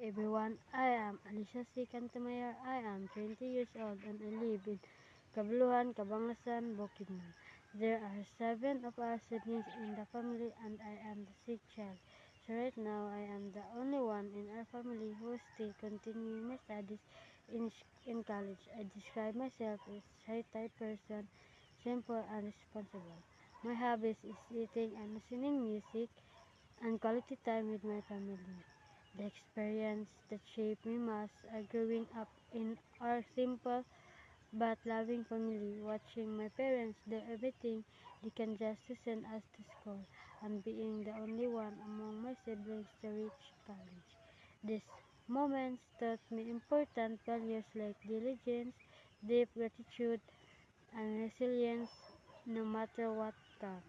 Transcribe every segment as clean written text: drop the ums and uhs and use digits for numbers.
everyone, I am Alicia C. Cantamayor. I am 20 years old and I live in Cabuluhan, Cabangasan, Bukidnon. There are 7 of us siblings in the family and I am the 6th child. So right now I am the only one in our family who is still continuing my studies in college. I describe myself as shy type person, simple and responsible. My hobbies is eating and listening music and quality time with my family. The experience that shaped me most are growing up in our simple but loving family, watching my parents do everything they can just to send us to school, and being the only one among my siblings to reach college. These moments taught me important values like diligence, deep gratitude, and resilience no matter what comes.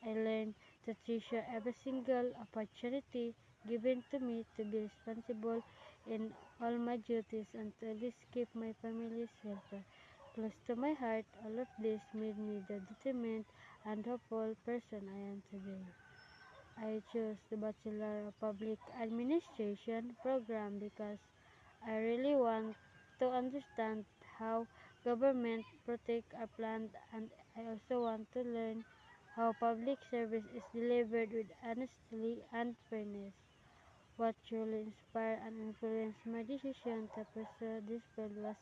I learned to treasure every single opportunity given to me to be responsible in all my duties and to always keep my family's welfare close to my heart. All of this made me the determined and hopeful person I am today. I chose the Bachelor of Public Administration program because I really want to understand how government protect our plant, and I also want to learn how public service is delivered with honesty and fairness. What truly inspired and influenced my decision to pursue this field was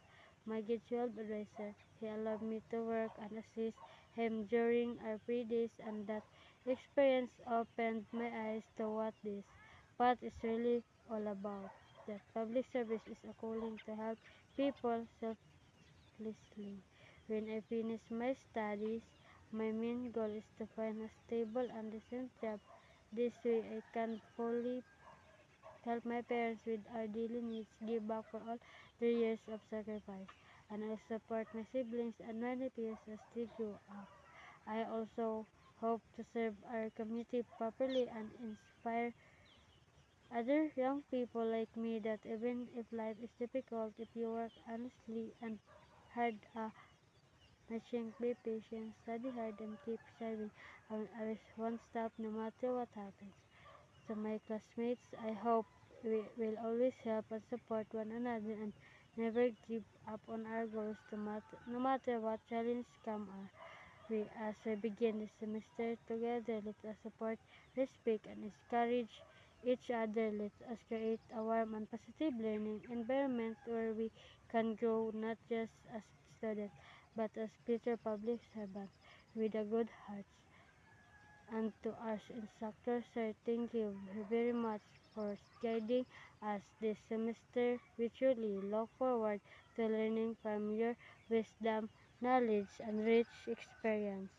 my grade 12 advisor. He allowed me to work and assist him during our free days, and that experience opened my eyes to what this path is really all about. That public service is a calling to help people selflessly. When I finish my studies, my main goal is to find a stable and decent job. This way I can fully help my parents with our daily needs, give back for all their years of sacrifice, and I support my siblings and my nephews as they grow up. I also hope to serve our community properly and inspire other young people like me that even if life is difficult, if you work honestly and hard, nothing, be patient, study hard, and keep striving, I will always won't stop no matter what happens. To my classmates, I hope we will always help and support one another and never give up on our goals no matter what challenges come our way. As we begin this semester together, let us support, respect, and encourage each other. Let us create a warm and positive learning environment where we can grow not just as students but as future public servants with a good heart. And to our instructor, sir, thank you very much for guiding us this semester. We truly look forward to learning from your wisdom, knowledge, and rich experience.